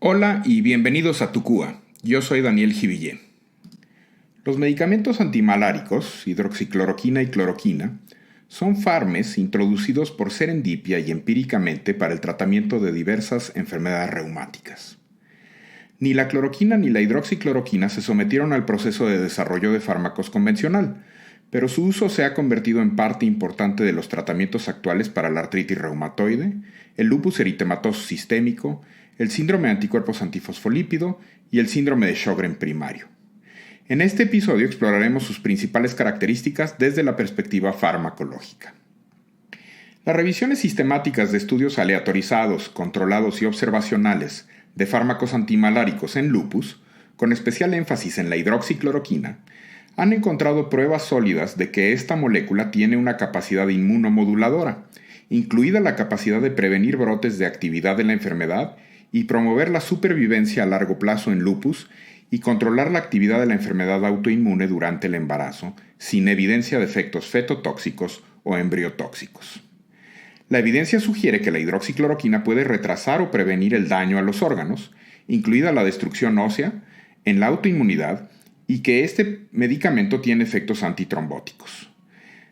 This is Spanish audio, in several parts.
Hola y bienvenidos a Tucúa. Yo soy Daniel Jivillé. Los medicamentos antimaláricos, hidroxicloroquina y cloroquina, son fármacos introducidos por serendipia y empíricamente para el tratamiento de diversas enfermedades reumáticas. Ni la cloroquina ni la hidroxicloroquina se sometieron al proceso de desarrollo de fármacos convencional, pero su uso se ha convertido en parte importante de los tratamientos actuales para la artritis reumatoide, el lupus eritematoso sistémico, el síndrome de anticuerpos antifosfolípido y el síndrome de Sjögren primario. En este episodio exploraremos sus principales características desde la perspectiva farmacológica. Las revisiones sistemáticas de estudios aleatorizados, controlados y observacionales de fármacos antimaláricos en lupus, con especial énfasis en la hidroxicloroquina, han encontrado pruebas sólidas de que esta molécula tiene una capacidad inmunomoduladora, incluida la capacidad de prevenir brotes de actividad de la enfermedad y promover la supervivencia a largo plazo en lupus y controlar la actividad de la enfermedad autoinmune durante el embarazo, sin evidencia de efectos fetotóxicos o embriotóxicos. La evidencia sugiere que la hidroxicloroquina puede retrasar o prevenir el daño a los órganos, incluida la destrucción ósea, en la autoinmunidad, y que este medicamento tiene efectos antitrombóticos.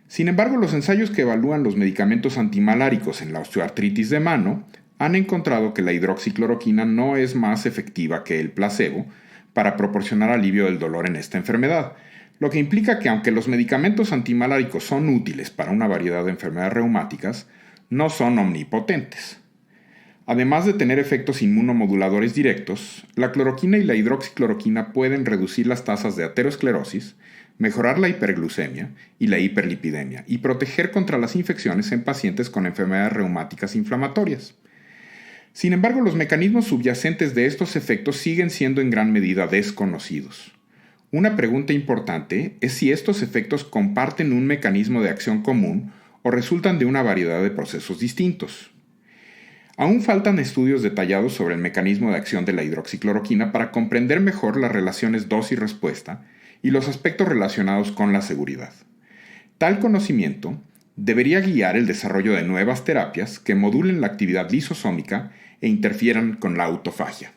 Sin embargo, los ensayos que evalúan los medicamentos antimaláricos en la osteoartritis de mano han encontrado que la hidroxicloroquina no es más efectiva que el placebo para proporcionar alivio del dolor en esta enfermedad, lo que implica que aunque los medicamentos antimaláricos son útiles para una variedad de enfermedades reumáticas, no son omnipotentes. Además de tener efectos inmunomoduladores directos, la cloroquina y la hidroxicloroquina pueden reducir las tasas de aterosclerosis, mejorar la hiperglucemia y la hiperlipidemia y proteger contra las infecciones en pacientes con enfermedades reumáticas inflamatorias. Sin embargo, los mecanismos subyacentes de estos efectos siguen siendo en gran medida desconocidos. Una pregunta importante es si estos efectos comparten un mecanismo de acción común o resultan de una variedad de procesos distintos. Aún faltan estudios detallados sobre el mecanismo de acción de la hidroxicloroquina para comprender mejor las relaciones dosis-respuesta y los aspectos relacionados con la seguridad. Tal conocimiento debería guiar el desarrollo de nuevas terapias que modulen la actividad lisosómica e interfieran con la autofagia.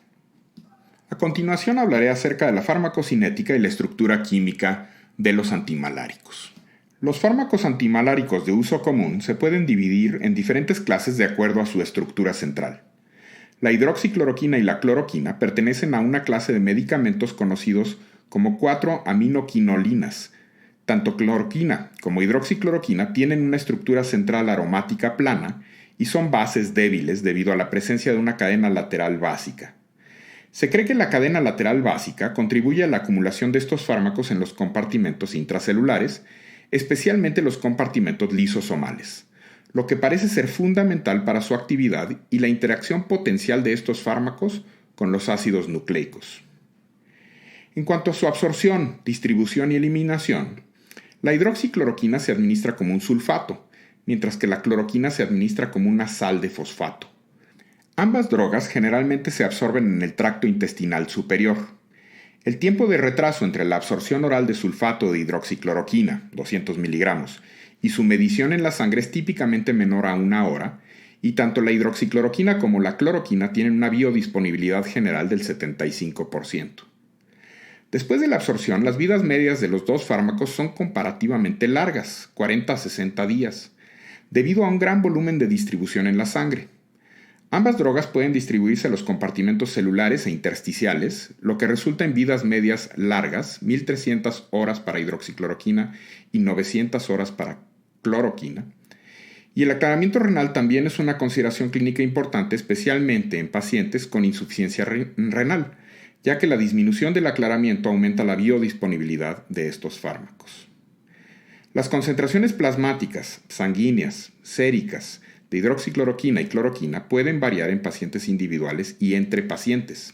A continuación hablaré acerca de la farmacocinética y la estructura química de los antimaláricos. Los fármacos antimaláricos de uso común se pueden dividir en diferentes clases de acuerdo a su estructura central. La hidroxicloroquina y la cloroquina pertenecen a una clase de medicamentos conocidos como 4-aminoquinolinas. Tanto cloroquina como hidroxicloroquina tienen una estructura central aromática plana y son bases débiles debido a la presencia de una cadena lateral básica. Se cree que la cadena lateral básica contribuye a la acumulación de estos fármacos en los compartimentos intracelulares, especialmente los compartimentos lisosomales, lo que parece ser fundamental para su actividad y la interacción potencial de estos fármacos con los ácidos nucleicos. En cuanto a su absorción, distribución y eliminación, la hidroxicloroquina se administra como un sulfato, mientras que la cloroquina se administra como una sal de fosfato. Ambas drogas generalmente se absorben en el tracto intestinal superior. El tiempo de retraso entre la absorción oral de sulfato de hidroxicloroquina, 200 miligramos, y su medición en la sangre es típicamente menor a 1 hora, y tanto la hidroxicloroquina como la cloroquina tienen una biodisponibilidad general del 75%. Después de la absorción, las vidas medias de los dos fármacos son comparativamente largas, 40 a 60 días, debido a un gran volumen de distribución en la sangre. Ambas drogas pueden distribuirse a los compartimentos celulares e intersticiales, lo que resulta en vidas medias largas, 1300 horas para hidroxicloroquina y 900 horas para cloroquina. Y el aclaramiento renal también es una consideración clínica importante, especialmente en pacientes con insuficiencia renal, ya que la disminución del aclaramiento aumenta la biodisponibilidad de estos fármacos. Las concentraciones plasmáticas, sanguíneas, séricas, de hidroxicloroquina y cloroquina pueden variar en pacientes individuales y entre pacientes.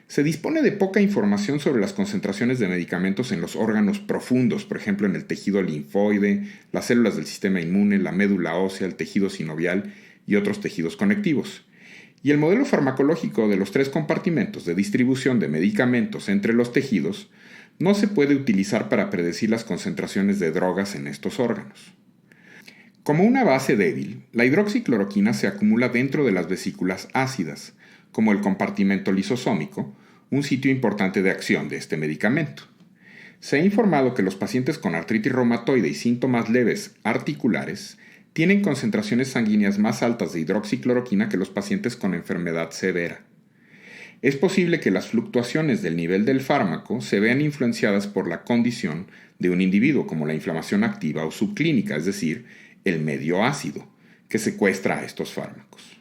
Se dispone de poca información sobre las concentraciones de medicamentos en los órganos profundos, por ejemplo en el tejido linfoide, las células del sistema inmune, la médula ósea, el tejido sinovial y otros tejidos conectivos. Y el modelo farmacológico de los 3 compartimentos de distribución de medicamentos entre los tejidos no se puede utilizar para predecir las concentraciones de drogas en estos órganos. Como una base débil, la hidroxicloroquina se acumula dentro de las vesículas ácidas, como el compartimento lisosómico, un sitio importante de acción de este medicamento. Se ha informado que los pacientes con artritis reumatoide y síntomas leves articulares tienen concentraciones sanguíneas más altas de hidroxicloroquina que los pacientes con enfermedad severa. Es posible que las fluctuaciones del nivel del fármaco se vean influenciadas por la condición de un individuo, como la inflamación activa o subclínica, es decir, el medio ácido, que secuestra a estos fármacos.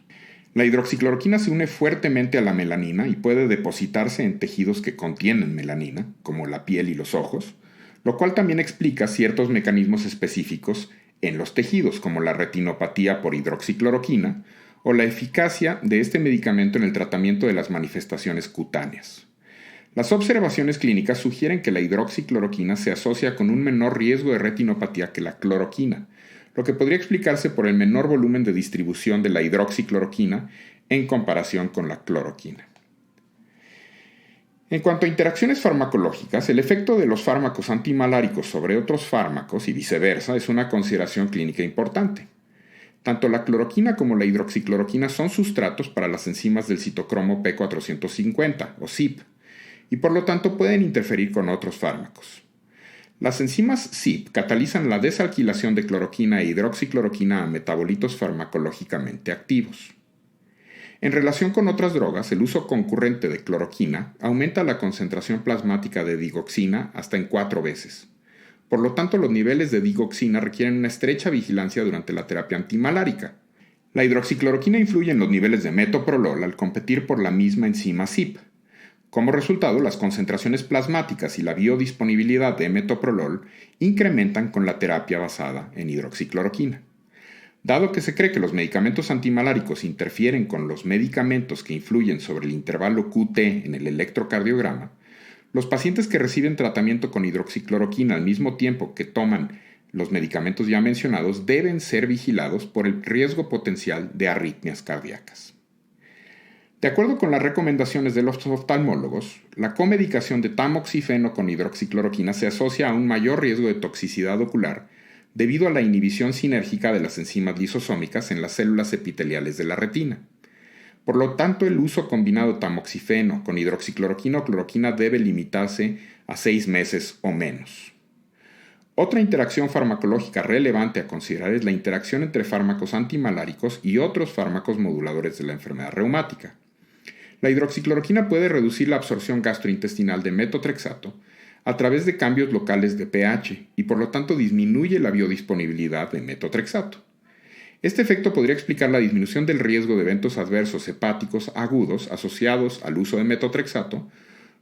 La hidroxicloroquina se une fuertemente a la melanina y puede depositarse en tejidos que contienen melanina, como la piel y los ojos, lo cual también explica ciertos mecanismos específicos en los tejidos, como la retinopatía por hidroxicloroquina, o la eficacia de este medicamento en el tratamiento de las manifestaciones cutáneas. Las observaciones clínicas sugieren que la hidroxicloroquina se asocia con un menor riesgo de retinopatía que la cloroquina, lo que podría explicarse por el menor volumen de distribución de la hidroxicloroquina en comparación con la cloroquina. En cuanto a interacciones farmacológicas, el efecto de los fármacos antimaláricos sobre otros fármacos y viceversa es una consideración clínica importante. Tanto la cloroquina como la hidroxicloroquina son sustratos para las enzimas del citocromo P450 o CYP y por lo tanto pueden interferir con otros fármacos. Las enzimas CYP catalizan la desalquilación de cloroquina e hidroxicloroquina a metabolitos farmacológicamente activos. En relación con otras drogas, el uso concurrente de cloroquina aumenta la concentración plasmática de digoxina hasta en 4 veces. Por lo tanto, los niveles de digoxina requieren una estrecha vigilancia durante la terapia antimalárica. La hidroxicloroquina influye en los niveles de metoprolol al competir por la misma enzima CYP. Como resultado, las concentraciones plasmáticas y la biodisponibilidad de metoprolol incrementan con la terapia basada en hidroxicloroquina. Dado que se cree que los medicamentos antimaláricos interfieren con los medicamentos que influyen sobre el intervalo QT en el electrocardiograma, los pacientes que reciben tratamiento con hidroxicloroquina al mismo tiempo que toman los medicamentos ya mencionados deben ser vigilados por el riesgo potencial de arritmias cardíacas. De acuerdo con las recomendaciones de los oftalmólogos, la comedicación de tamoxifeno con hidroxicloroquina se asocia a un mayor riesgo de toxicidad ocular debido a la inhibición sinérgica de las enzimas lisosómicas en las células epiteliales de la retina. Por lo tanto, el uso combinado de tamoxifeno con hidroxicloroquina o cloroquina debe limitarse a 6 meses o menos. Otra interacción farmacológica relevante a considerar es la interacción entre fármacos antimaláricos y otros fármacos moduladores de la enfermedad reumática. La hidroxicloroquina puede reducir la absorción gastrointestinal de metotrexato a través de cambios locales de pH y por lo tanto disminuye la biodisponibilidad de metotrexato. Este efecto podría explicar la disminución del riesgo de eventos adversos hepáticos agudos asociados al uso de metotrexato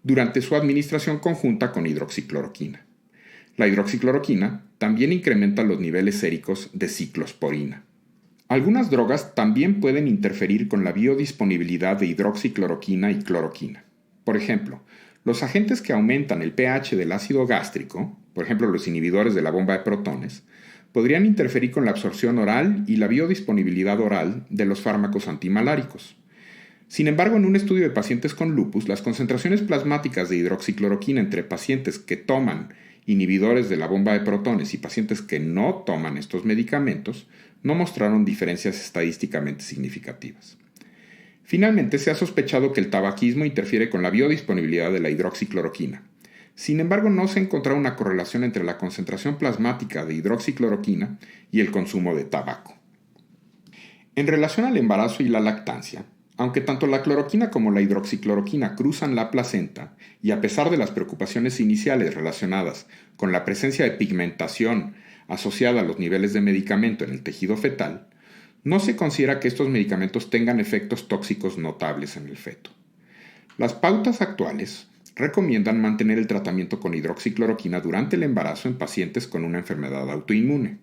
durante su administración conjunta con hidroxicloroquina. La hidroxicloroquina también incrementa los niveles séricos de ciclosporina. Algunas drogas también pueden interferir con la biodisponibilidad de hidroxicloroquina y cloroquina. Por ejemplo, los agentes que aumentan el pH del ácido gástrico, por ejemplo los inhibidores de la bomba de protones, podrían interferir con la absorción oral y la biodisponibilidad oral de los fármacos antimaláricos. Sin embargo, en un estudio de pacientes con lupus, las concentraciones plasmáticas de hidroxicloroquina entre pacientes que toman inhibidores de la bomba de protones y pacientes que no toman estos medicamentos no mostraron diferencias estadísticamente significativas. Finalmente, se ha sospechado que el tabaquismo interfiere con la biodisponibilidad de la hidroxicloroquina. Sin embargo, no se ha encontrado una correlación entre la concentración plasmática de hidroxicloroquina y el consumo de tabaco. En relación al embarazo y la lactancia, aunque tanto la cloroquina como la hidroxicloroquina cruzan la placenta, y a pesar de las preocupaciones iniciales relacionadas con la presencia de pigmentación asociada a los niveles de medicamento en el tejido fetal, no se considera que estos medicamentos tengan efectos tóxicos notables en el feto. Las pautas actuales recomiendan mantener el tratamiento con hidroxicloroquina durante el embarazo en pacientes con una enfermedad autoinmune.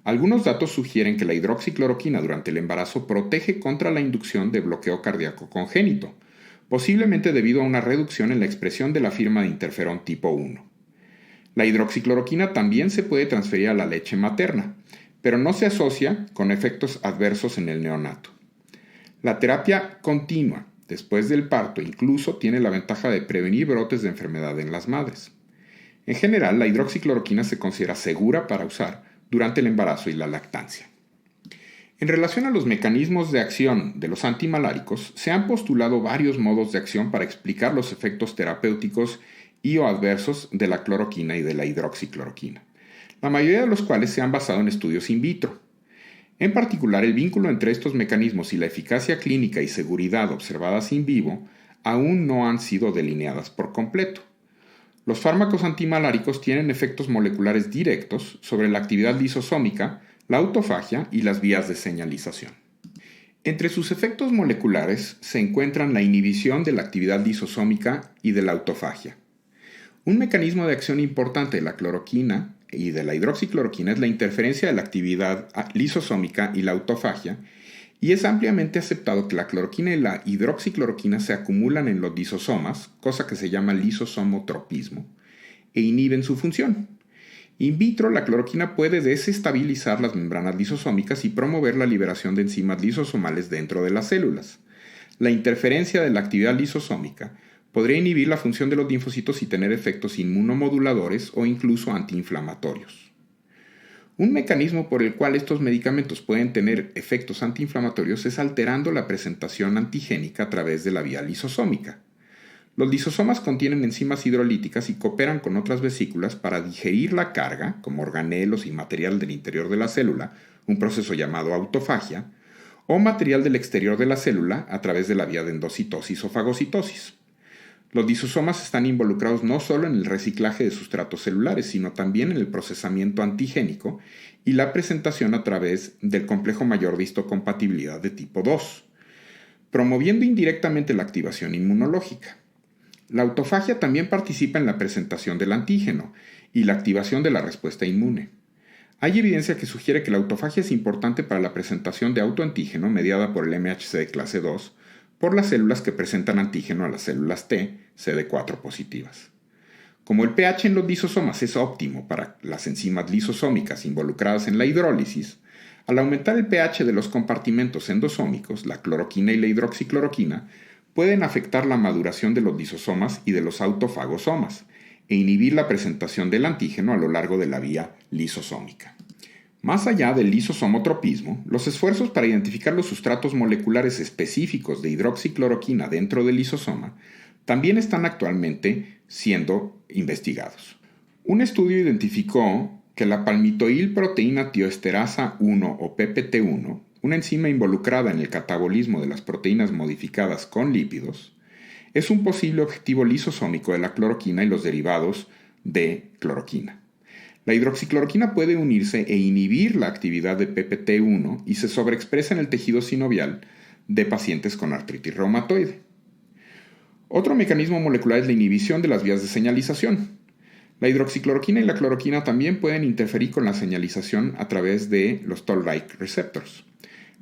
Algunos datos sugieren que la hidroxicloroquina durante el embarazo protege contra la inducción de bloqueo cardíaco congénito, posiblemente debido a una reducción en la expresión de la firma de interferón tipo 1. La hidroxicloroquina también se puede transferir a la leche materna, pero no se asocia con efectos adversos en el neonato. La terapia continua después del parto incluso tiene la ventaja de prevenir brotes de enfermedad en las madres. En general, la hidroxicloroquina se considera segura para usar durante el embarazo y la lactancia. En relación a los mecanismos de acción de los antimaláricos, se han postulado varios modos de acción para explicar los efectos terapéuticos y o adversos de la cloroquina y de la hidroxicloroquina, la mayoría de los cuales se han basado en estudios in vitro. En particular, el vínculo entre estos mecanismos y la eficacia clínica y seguridad observadas in vivo aún no han sido delineadas por completo. Los fármacos antimaláricos tienen efectos moleculares directos sobre la actividad lisosómica, la autofagia y las vías de señalización. Entre sus efectos moleculares se encuentran la inhibición de la actividad lisosómica y de la autofagia. Un mecanismo de acción importante de la cloroquina y de la hidroxicloroquina es la interferencia de la actividad lisosómica y la autofagia, y es ampliamente aceptado que la cloroquina y la hidroxicloroquina se acumulan en los lisosomas, cosa que se llama lisosomotropismo, e inhiben su función. In vitro, la cloroquina puede desestabilizar las membranas lisosómicas y promover la liberación de enzimas lisosomales dentro de las células. La interferencia de la actividad lisosómica podría inhibir la función de los linfocitos y tener efectos inmunomoduladores o incluso antiinflamatorios. Un mecanismo por el cual estos medicamentos pueden tener efectos antiinflamatorios es alterando la presentación antigénica a través de la vía lisosómica. Los lisosomas contienen enzimas hidrolíticas y cooperan con otras vesículas para digerir la carga, como organelos y material del interior de la célula, un proceso llamado autofagia, o material del exterior de la célula a través de la vía de endocitosis o fagocitosis. Los lisosomas están involucrados no solo en el reciclaje de sustratos celulares, sino también en el procesamiento antigénico y la presentación a través del complejo mayor de histocompatibilidad de tipo 2, promoviendo indirectamente la activación inmunológica. La autofagia también participa en la presentación del antígeno y la activación de la respuesta inmune. Hay evidencia que sugiere que la autofagia es importante para la presentación de autoantígeno mediada por el MHC de clase 2 por las células que presentan antígeno a las células T, CD4 positivas. Como el pH en los lisosomas es óptimo para las enzimas lisosómicas involucradas en la hidrólisis, al aumentar el pH de los compartimentos endosómicos, la cloroquina y la hidroxicloroquina pueden afectar la maduración de los lisosomas y de los autofagosomas e inhibir la presentación del antígeno a lo largo de la vía lisosómica. Más allá del lisosomotropismo, los esfuerzos para identificar los sustratos moleculares específicos de hidroxicloroquina dentro del lisosoma también están actualmente siendo investigados. Un estudio identificó que la palmitoilproteína tioesterasa 1 o PPT1, una enzima involucrada en el catabolismo de las proteínas modificadas con lípidos, es un posible objetivo lisosómico de la cloroquina y los derivados de cloroquina. La hidroxicloroquina puede unirse e inhibir la actividad de PPT1 y se sobreexpresa en el tejido sinovial de pacientes con artritis reumatoide. Otro mecanismo molecular es la inhibición de las vías de señalización. La hidroxicloroquina y la cloroquina también pueden interferir con la señalización a través de los toll-like receptors.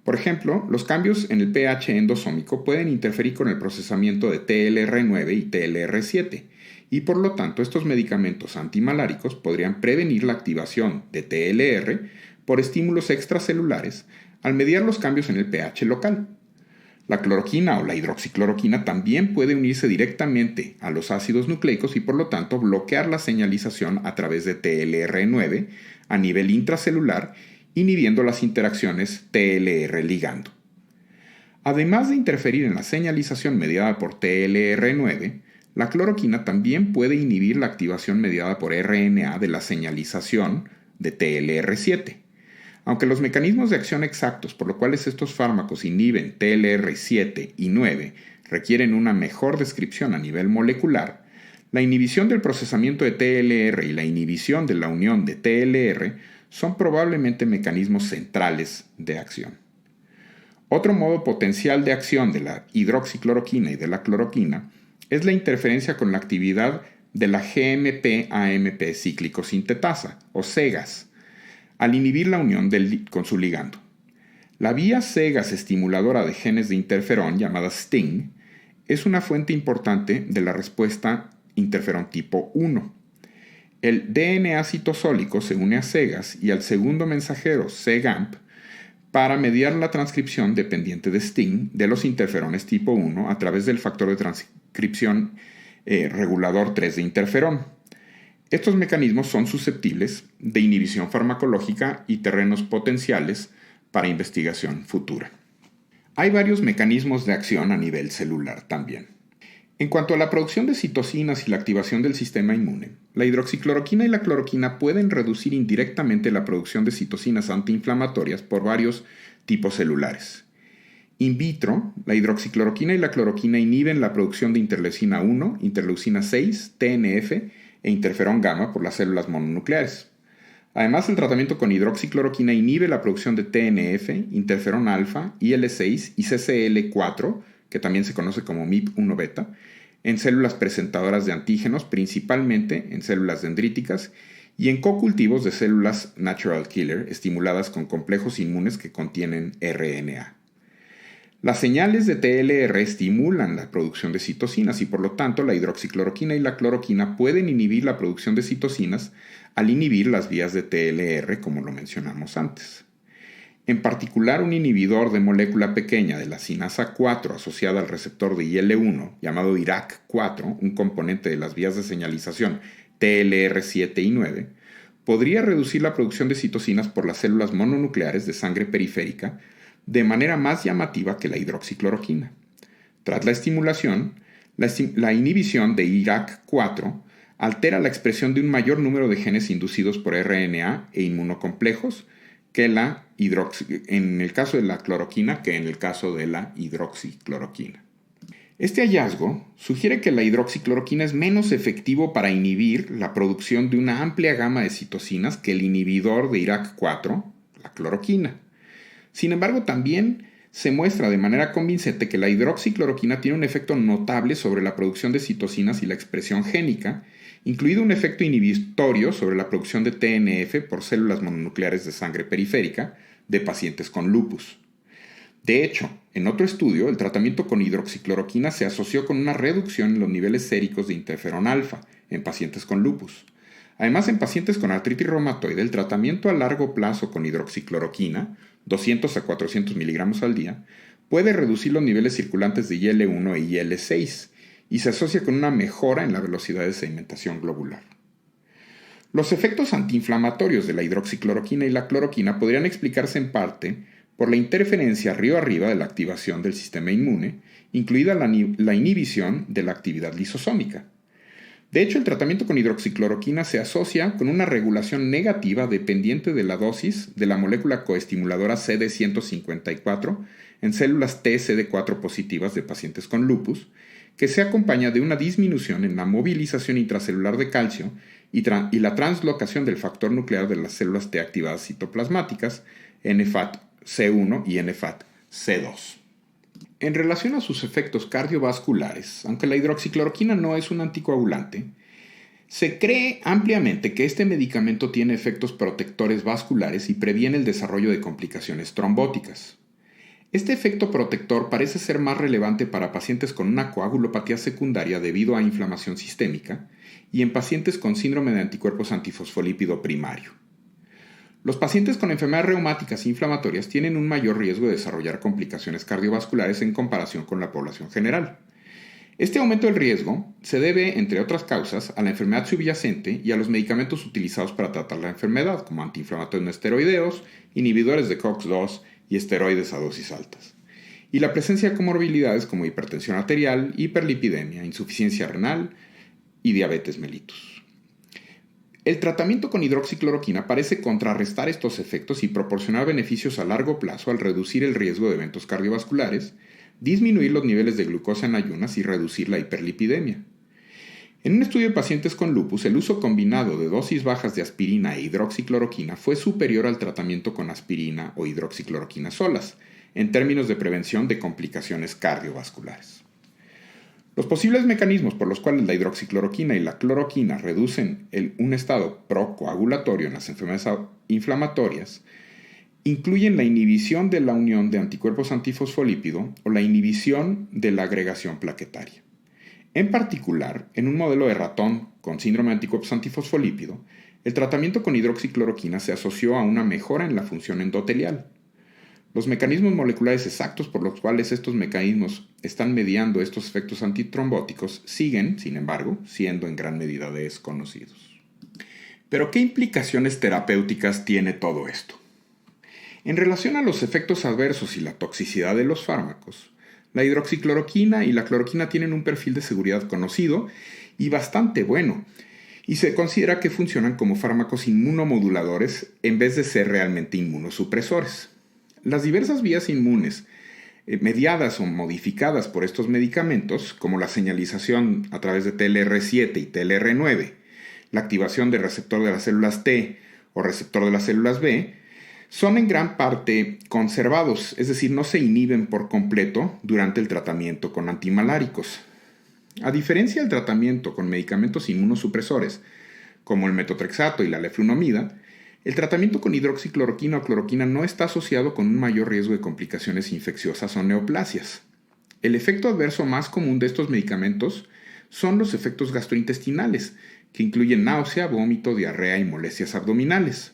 Por ejemplo, los cambios en el pH endosómico pueden interferir con el procesamiento de TLR9 y TLR7, y por lo tanto estos medicamentos antimaláricos podrían prevenir la activación de TLR por estímulos extracelulares al mediar los cambios en el pH local. La cloroquina o la hidroxicloroquina también puede unirse directamente a los ácidos nucleicos y por lo tanto bloquear la señalización a través de TLR9 a nivel intracelular, inhibiendo las interacciones TLR-ligando. Además de interferir en la señalización mediada por TLR9, la cloroquina también puede inhibir la activación mediada por RNA de la señalización de TLR7. Aunque los mecanismos de acción exactos por los cuales estos fármacos inhiben TLR7 y 9 requieren una mejor descripción a nivel molecular, la inhibición del procesamiento de TLR y la inhibición de la unión de TLR son probablemente mecanismos centrales de acción. Otro modo potencial de acción de la hidroxicloroquina y de la cloroquina es la interferencia con la actividad de la GMP-AMP cíclico sintetasa, o CEGAS, al inhibir la unión con su ligando. La vía CEGAS estimuladora de genes de interferón, llamada STING, es una fuente importante de la respuesta interferón tipo 1. El DNA citosólico se une a CEGAS y al segundo mensajero CEGAMP para mediar la transcripción dependiente de STING de los interferones tipo 1 a través del factor de transcripción regulador 3 de interferón. Estos mecanismos son susceptibles de inhibición farmacológica y terrenos potenciales para investigación futura. Hay varios mecanismos de acción a nivel celular también. En cuanto a la producción de citocinas y la activación del sistema inmune, la hidroxicloroquina y la cloroquina pueden reducir indirectamente la producción de citocinas antiinflamatorias por varios tipos celulares. In vitro, la hidroxicloroquina y la cloroquina inhiben la producción de interleucina 1, interleucina 6, TNF e interferón gamma por las células mononucleares. Además, el tratamiento con hidroxicloroquina inhibe la producción de TNF, interferón alfa, IL-6 y CCL4, que también se conoce como MIP-1 beta, en células presentadoras de antígenos, principalmente en células dendríticas, y en cocultivos de células natural killer estimuladas con complejos inmunes que contienen RNA. Las señales de TLR estimulan la producción de citocinas y por lo tanto la hidroxicloroquina y la cloroquina pueden inhibir la producción de citocinas al inhibir las vías de TLR, como lo mencionamos antes. En particular, un inhibidor de molécula pequeña de la cinasa 4 asociada al receptor de IL-1, llamado IRAK4, un componente de las vías de señalización TLR7 y 9, podría reducir la producción de citocinas por las células mononucleares de sangre periférica de manera más llamativa que la hidroxicloroquina. Tras la estimulación, la inhibición de IRAK4 altera la expresión de un mayor número de genes inducidos por RNA e inmunocomplejos que en el caso de la cloroquina que en el caso de la hidroxicloroquina. Este hallazgo sugiere que la hidroxicloroquina es menos efectivo para inhibir la producción de una amplia gama de citocinas que el inhibidor de IRAK4, la cloroquina. Sin embargo, también se muestra de manera convincente que la hidroxicloroquina tiene un efecto notable sobre la producción de citocinas y la expresión génica, incluido un efecto inhibitorio sobre la producción de TNF por células mononucleares de sangre periférica de pacientes con lupus. De hecho, en otro estudio, el tratamiento con hidroxicloroquina se asoció con una reducción en los niveles séricos de interferón alfa en pacientes con lupus. Además, en pacientes con artritis reumatoide, el tratamiento a largo plazo con hidroxicloroquina, 200 a 400 miligramos al día, puede reducir los niveles circulantes de IL-1 e IL-6 y se asocia con una mejora en la velocidad de sedimentación globular. Los efectos antiinflamatorios de la hidroxicloroquina y la cloroquina podrían explicarse en parte por la interferencia río arriba de la activación del sistema inmune, incluida la inhibición de la actividad lisosómica. De hecho, el tratamiento con hidroxicloroquina se asocia con una regulación negativa dependiente de la dosis de la molécula coestimuladora CD154 en células TCD4 positivas de pacientes con lupus, que se acompaña de una disminución en la movilización intracelular de calcio y la translocación del factor nuclear de las células T activadas citoplasmáticas, NFAT-C1 y NFAT-C2. En relación a sus efectos cardiovasculares, aunque la hidroxicloroquina no es un anticoagulante, se cree ampliamente que este medicamento tiene efectos protectores vasculares y previene el desarrollo de complicaciones trombóticas. Este efecto protector parece ser más relevante para pacientes con una coagulopatía secundaria debido a inflamación sistémica y en pacientes con síndrome de anticuerpos antifosfolípido primario. Los pacientes con enfermedades reumáticas inflamatorias tienen un mayor riesgo de desarrollar complicaciones cardiovasculares en comparación con la población general. Este aumento del riesgo se debe, entre otras causas, a la enfermedad subyacente y a los medicamentos utilizados para tratar la enfermedad, como antiinflamatorios no esteroideos, inhibidores de COX-2 y esteroides a dosis altas, y la presencia de comorbilidades como hipertensión arterial, hiperlipidemia, insuficiencia renal y diabetes mellitus. El tratamiento con hidroxicloroquina parece contrarrestar estos efectos y proporcionar beneficios a largo plazo al reducir el riesgo de eventos cardiovasculares, disminuir los niveles de glucosa en ayunas y reducir la hiperlipidemia. En un estudio de pacientes con lupus, el uso combinado de dosis bajas de aspirina e hidroxicloroquina fue superior al tratamiento con aspirina o hidroxicloroquina solas, en términos de prevención de complicaciones cardiovasculares. Los posibles mecanismos por los cuales la hidroxicloroquina y la cloroquina reducen un estado procoagulatorio en las enfermedades inflamatorias incluyen la inhibición de la unión de anticuerpos antifosfolípido o la inhibición de la agregación plaquetaria. En particular, en un modelo de ratón con síndrome de anticuerpos antifosfolípido, el tratamiento con hidroxicloroquina se asoció a una mejora en la función endotelial. Los mecanismos moleculares exactos por los cuales estos mecanismos están mediando estos efectos antitrombóticos siguen, sin embargo, siendo en gran medida desconocidos. Pero, ¿qué implicaciones terapéuticas tiene todo esto? En relación a los efectos adversos y la toxicidad de los fármacos, la hidroxicloroquina y la cloroquina tienen un perfil de seguridad conocido y bastante bueno, y se considera que funcionan como fármacos inmunomoduladores en vez de ser realmente inmunosupresores. Las diversas vías inmunes mediadas o modificadas por estos medicamentos, como la señalización a través de TLR7 y TLR9, la activación del receptor de las células T o receptor de las células B, son en gran parte conservados, es decir, no se inhiben por completo durante el tratamiento con antimaláricos. A diferencia del tratamiento con medicamentos inmunosupresores, como el metotrexato y la leflunomida, el tratamiento con hidroxicloroquina o cloroquina no está asociado con un mayor riesgo de complicaciones infecciosas o neoplasias. El efecto adverso más común de estos medicamentos son los efectos gastrointestinales, que incluyen náusea, vómito, diarrea y molestias abdominales.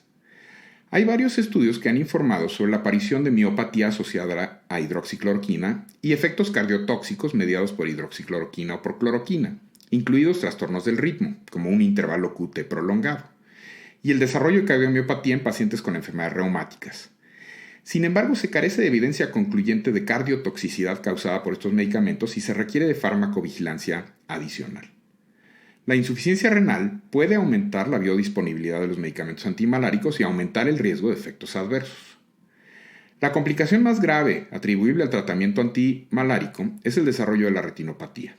Hay varios estudios que han informado sobre la aparición de miopatía asociada a hidroxicloroquina y efectos cardiotóxicos mediados por hidroxicloroquina o por cloroquina, incluidos trastornos del ritmo, como un intervalo QT prolongado, y el desarrollo de cardiomiopatía en pacientes con enfermedades reumáticas. Sin embargo, se carece de evidencia concluyente de cardiotoxicidad causada por estos medicamentos y se requiere de farmacovigilancia adicional. La insuficiencia renal puede aumentar la biodisponibilidad de los medicamentos antimaláricos y aumentar el riesgo de efectos adversos. La complicación más grave atribuible al tratamiento antimalárico es el desarrollo de la retinopatía.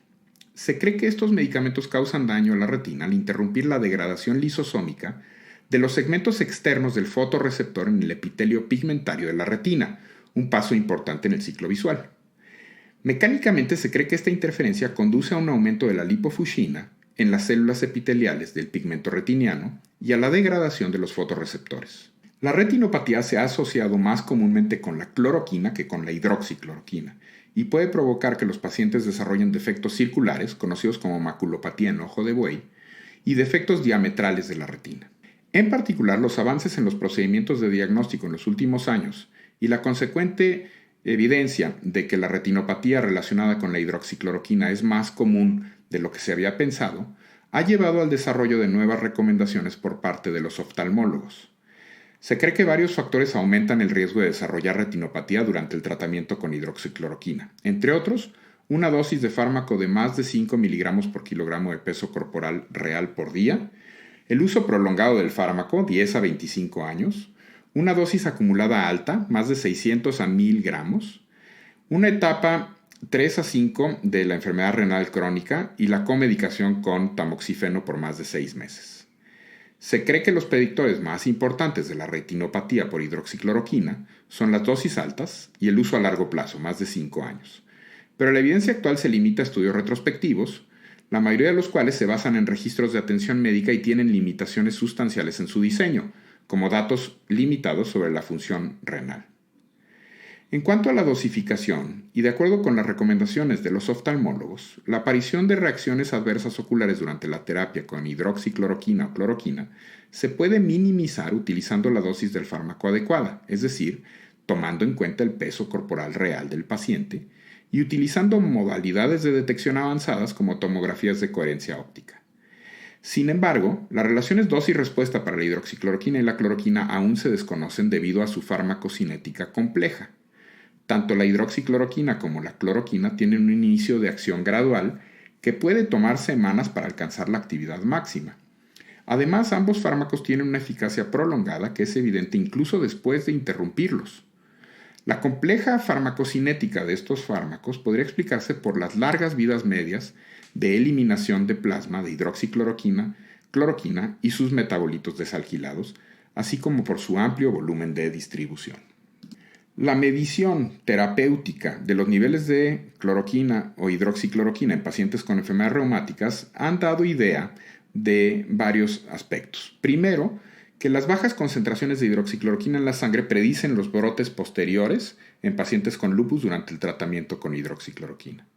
Se cree que estos medicamentos causan daño a la retina al interrumpir la degradación lisosómica de los segmentos externos del fotorreceptor en el epitelio pigmentario de la retina, un paso importante en el ciclo visual. Mecánicamente se cree que esta interferencia conduce a un aumento de la lipofuscina en las células epiteliales del pigmento retiniano y a la degradación de los fotorreceptores. La retinopatía se ha asociado más comúnmente con la cloroquina que con la hidroxicloroquina y puede provocar que los pacientes desarrollen defectos circulares, conocidos como maculopatía en ojo de buey, y defectos diametrales de la retina. En particular, los avances en los procedimientos de diagnóstico en los últimos años y la consecuente evidencia de que la retinopatía relacionada con la hidroxicloroquina es más común de lo que se había pensado, ha llevado al desarrollo de nuevas recomendaciones por parte de los oftalmólogos. Se cree que varios factores aumentan el riesgo de desarrollar retinopatía durante el tratamiento con hidroxicloroquina, entre otros, una dosis de fármaco de más de 5 miligramos por kilogramo de peso corporal real por día, el uso prolongado del fármaco, 10 a 25 años, una dosis acumulada alta, más de 600 a 1000 gramos, una etapa 3 a 5 de la enfermedad renal crónica y la comedicación con tamoxifeno por más de 6 meses. Se cree que los predictores más importantes de la retinopatía por hidroxicloroquina son las dosis altas y el uso a largo plazo, más de 5 años. Pero la evidencia actual se limita a estudios retrospectivos, la mayoría de los cuales se basan en registros de atención médica y tienen limitaciones sustanciales en su diseño, como datos limitados sobre la función renal. En cuanto a la dosificación, y de acuerdo con las recomendaciones de los oftalmólogos, la aparición de reacciones adversas oculares durante la terapia con hidroxicloroquina o cloroquina se puede minimizar utilizando la dosis del fármaco adecuada, es decir, tomando en cuenta el peso corporal real del paciente y utilizando modalidades de detección avanzadas como tomografías de coherencia óptica. Sin embargo, las relaciones dosis-respuesta para la hidroxicloroquina y la cloroquina aún se desconocen debido a su farmacocinética compleja. Tanto la hidroxicloroquina como la cloroquina tienen un inicio de acción gradual que puede tomar semanas para alcanzar la actividad máxima. Además, ambos fármacos tienen una eficacia prolongada que es evidente incluso después de interrumpirlos. La compleja farmacocinética de estos fármacos podría explicarse por las largas vidas medias de eliminación de plasma de hidroxicloroquina, cloroquina y sus metabolitos desalquilados, así como por su amplio volumen de distribución. La medición terapéutica de los niveles de cloroquina o hidroxicloroquina en pacientes con enfermedades reumáticas han dado idea de varios aspectos. Primero, que las bajas concentraciones de hidroxicloroquina en la sangre predicen los brotes posteriores en pacientes con lupus durante el tratamiento con hidroxicloroquina.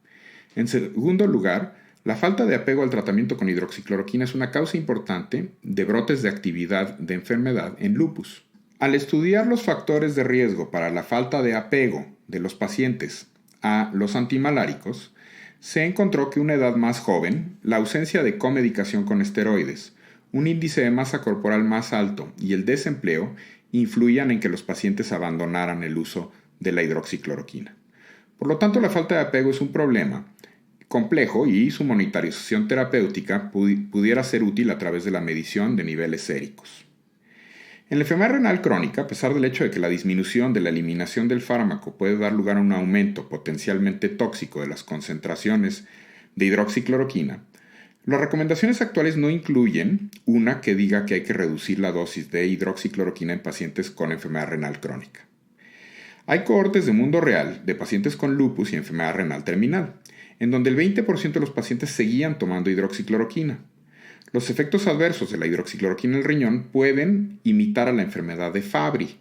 En segundo lugar, la falta de apego al tratamiento con hidroxicloroquina es una causa importante de brotes de actividad de enfermedad en lupus. Al estudiar los factores de riesgo para la falta de apego de los pacientes a los antimaláricos, se encontró que una edad más joven, la ausencia de comedicación con esteroides, un índice de masa corporal más alto y el desempleo influían en que los pacientes abandonaran el uso de la hidroxicloroquina. Por lo tanto, la falta de apego es un problema complejo y su monitorización terapéutica pudiera ser útil a través de la medición de niveles séricos. En la enfermedad renal crónica, a pesar del hecho de que la disminución de la eliminación del fármaco puede dar lugar a un aumento potencialmente tóxico de las concentraciones de hidroxicloroquina, las recomendaciones actuales no incluyen una que diga que hay que reducir la dosis de hidroxicloroquina en pacientes con enfermedad renal crónica. Hay cohortes de mundo real de pacientes con lupus y enfermedad renal terminal, en donde el 20% de los pacientes seguían tomando hidroxicloroquina. Los efectos adversos de la hidroxicloroquina en el riñón pueden imitar a la enfermedad de Fabry.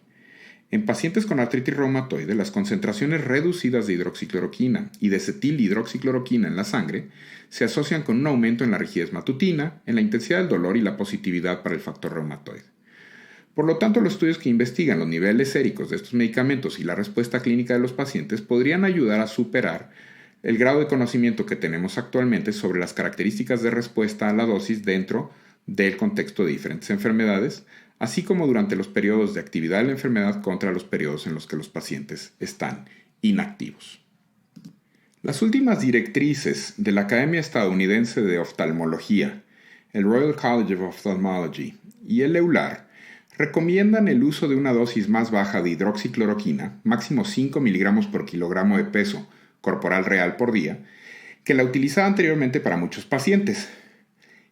En pacientes con artritis reumatoide, las concentraciones reducidas de hidroxicloroquina y de acetilhidroxicloroquina en la sangre se asocian con un aumento en la rigidez matutina, en la intensidad del dolor y la positividad para el factor reumatoide. Por lo tanto, los estudios que investigan los niveles séricos de estos medicamentos y la respuesta clínica de los pacientes podrían ayudar a superar el grado de conocimiento que tenemos actualmente sobre las características de respuesta a la dosis dentro del contexto de diferentes enfermedades, así como durante los periodos de actividad de la enfermedad contra los periodos en los que los pacientes están inactivos. Las últimas directrices de la Academia Estadounidense de Oftalmología, el Royal College of Ophthalmology y el EULAR recomiendan el uso de una dosis más baja de hidroxicloroquina, máximo 5 miligramos por kilogramo de peso corporal real por día, que la utilizaba anteriormente para muchos pacientes.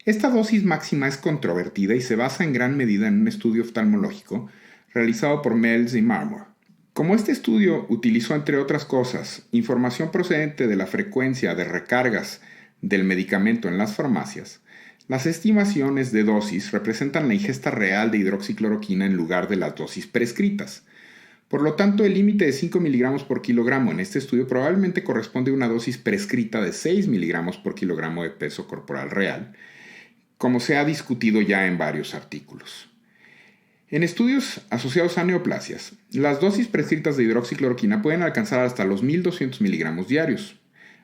Esta dosis máxima es controvertida y se basa en gran medida en un estudio oftalmológico realizado por Mells y Marmor. Como este estudio utilizó, entre otras cosas, información procedente de la frecuencia de recargas del medicamento en las farmacias, las estimaciones de dosis representan la ingesta real de hidroxicloroquina en lugar de las dosis prescritas. Por lo tanto, el límite de 5 miligramos por kilogramo en este estudio probablemente corresponde a una dosis prescrita de 6 miligramos por kilogramo de peso corporal real, como se ha discutido ya en varios artículos. En estudios asociados a neoplasias, las dosis prescritas de hidroxicloroquina pueden alcanzar hasta los 1.200 miligramos diarios.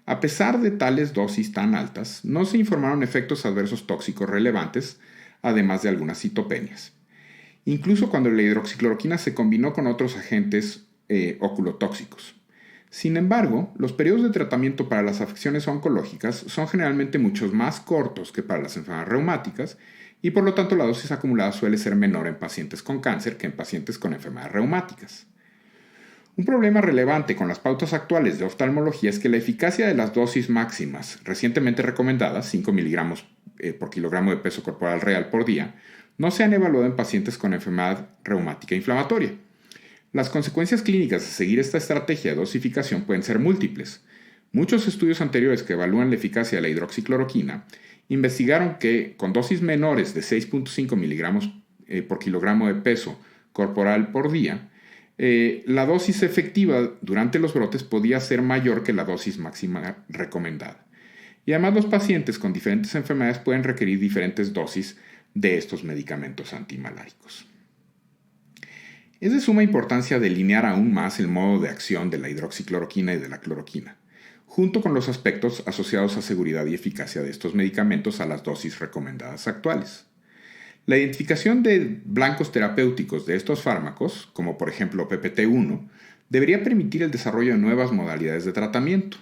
A pesar de tales dosis tan altas, no se informaron efectos adversos tóxicos relevantes, además de algunas citopenias. Incluso cuando la hidroxicloroquina se combinó con otros agentes oculotóxicos. Sin embargo, los periodos de tratamiento para las afecciones oncológicas son generalmente mucho más cortos que para las enfermedades reumáticas y por lo tanto la dosis acumulada suele ser menor en pacientes con cáncer que en pacientes con enfermedades reumáticas. Un problema relevante con las pautas actuales de oftalmología es que la eficacia de las dosis máximas recientemente recomendadas, 5 miligramos por kilogramo de peso corporal real por día, no se han evaluado en pacientes con enfermedad reumática inflamatoria. Las consecuencias clínicas de seguir esta estrategia de dosificación pueden ser múltiples. Muchos estudios anteriores que evalúan la eficacia de la hidroxicloroquina investigaron que con dosis menores de 6.5 miligramos por kilogramo de peso corporal por día, la dosis efectiva durante los brotes podía ser mayor que la dosis máxima recomendada. Y además los pacientes con diferentes enfermedades pueden requerir diferentes dosis de estos medicamentos antimaláricos. Es de suma importancia delinear aún más el modo de acción de la hidroxicloroquina y de la cloroquina, junto con los aspectos asociados a seguridad y eficacia de estos medicamentos a las dosis recomendadas actuales. La identificación de blancos terapéuticos de estos fármacos, como por ejemplo PPT1, debería permitir el desarrollo de nuevas modalidades de tratamiento.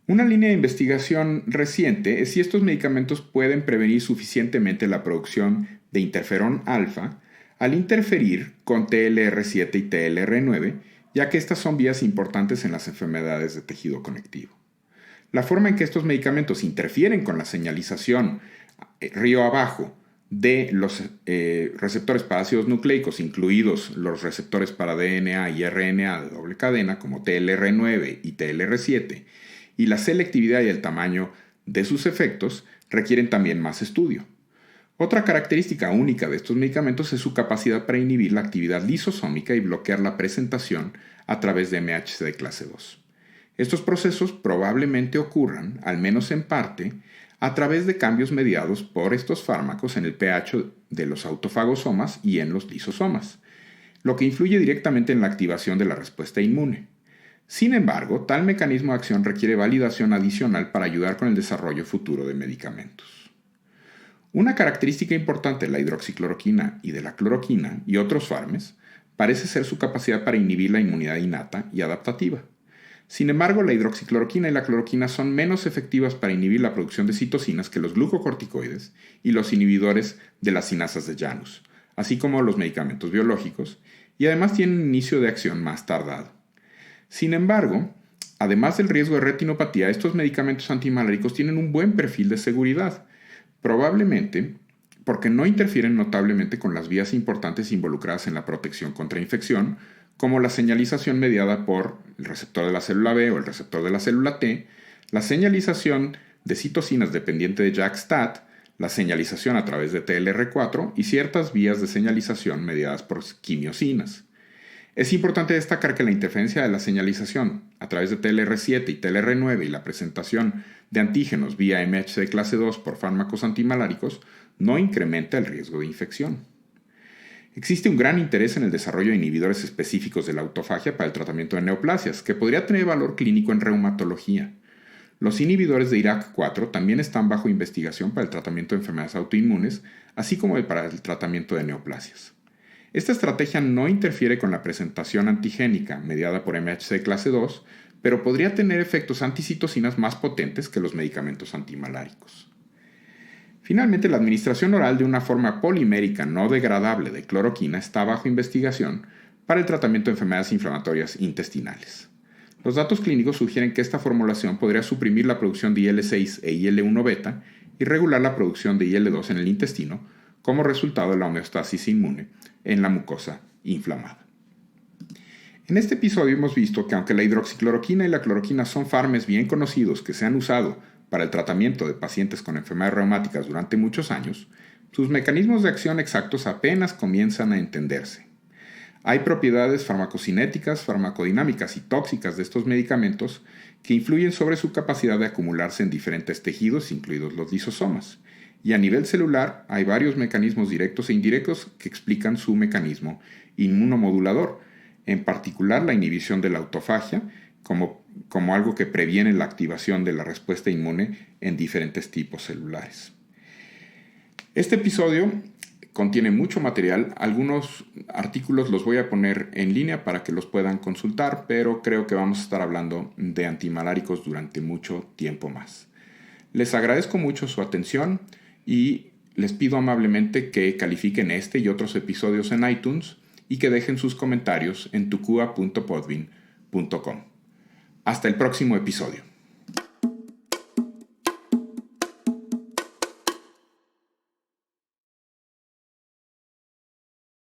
Una línea de investigación reciente es si estos medicamentos pueden prevenir suficientemente la producción de interferón alfa al interferir con TLR7 y TLR9, ya que estas son vías importantes en las enfermedades de tejido conectivo. La forma en que estos medicamentos interfieren con la señalización río abajo de los receptores para ácidos nucleicos, incluidos los receptores para DNA y RNA de doble cadena, como TLR9 y TLR7, y la selectividad y el tamaño de sus efectos requieren también más estudio. Otra característica única de estos medicamentos es su capacidad para inhibir la actividad lisosómica y bloquear la presentación a través de MHC de clase 2. Estos procesos probablemente ocurran, al menos en parte, a través de cambios mediados por estos fármacos en el pH de los autofagosomas y en los lisosomas, lo que influye directamente en la activación de la respuesta inmune. Sin embargo, tal mecanismo de acción requiere validación adicional para ayudar con el desarrollo futuro de medicamentos. Una característica importante de la hidroxicloroquina y de la cloroquina y otros fármacos parece ser su capacidad para inhibir la inmunidad innata y adaptativa. Sin embargo, la hidroxicloroquina y la cloroquina son menos efectivas para inhibir la producción de citocinas que los glucocorticoides y los inhibidores de las cinasas de Janus, así como los medicamentos biológicos, y además tienen un inicio de acción más tardado. Sin embargo, además del riesgo de retinopatía, estos medicamentos antimaláricos tienen un buen perfil de seguridad, probablemente porque no interfieren notablemente con las vías importantes involucradas en la protección contra infección, como la señalización mediada por el receptor de la célula B o el receptor de la célula T, la señalización de citocinas dependiente de JAK-STAT, la señalización a través de TLR4 y ciertas vías de señalización mediadas por quimiosinas. Es importante destacar que la interferencia de la señalización a través de TLR7 y TLR9 y la presentación de antígenos vía MHC clase 2 por fármacos antimaláricos no incrementa el riesgo de infección. Existe un gran interés en el desarrollo de inhibidores específicos de la autofagia para el tratamiento de neoplasias, que podría tener valor clínico en reumatología. Los inhibidores de IRAK4 también están bajo investigación para el tratamiento de enfermedades autoinmunes, así como para el tratamiento de neoplasias. Esta estrategia no interfiere con la presentación antigénica mediada por MHC clase 2, pero podría tener efectos anticitocinas más potentes que los medicamentos antimaláricos. Finalmente, la administración oral de una forma polimérica no degradable de cloroquina está bajo investigación para el tratamiento de enfermedades inflamatorias intestinales. Los datos clínicos sugieren que esta formulación podría suprimir la producción de IL-6 e IL-1 beta y regular la producción de IL-2 en el intestino como resultado de la homeostasis inmune en la mucosa inflamada. En este episodio hemos visto que aunque la hidroxicloroquina y la cloroquina son fármacos bien conocidos que se han usado para el tratamiento de pacientes con enfermedades reumáticas durante muchos años, sus mecanismos de acción exactos apenas comienzan a entenderse. Hay propiedades farmacocinéticas, farmacodinámicas y tóxicas de estos medicamentos que influyen sobre su capacidad de acumularse en diferentes tejidos, incluidos los lisosomas. Y a nivel celular hay varios mecanismos directos e indirectos que explican su mecanismo inmunomodulador, en particular la inhibición de la autofagia, como algo que previene la activación de la respuesta inmune en diferentes tipos celulares. Este episodio contiene mucho material, algunos artículos los voy a poner en línea para que los puedan consultar, pero creo que vamos a estar hablando de antimaláricos durante mucho tiempo más. Les agradezco mucho su atención y les pido amablemente que califiquen este y otros episodios en iTunes y que dejen sus comentarios en tucua.podbean.com. Hasta el próximo episodio.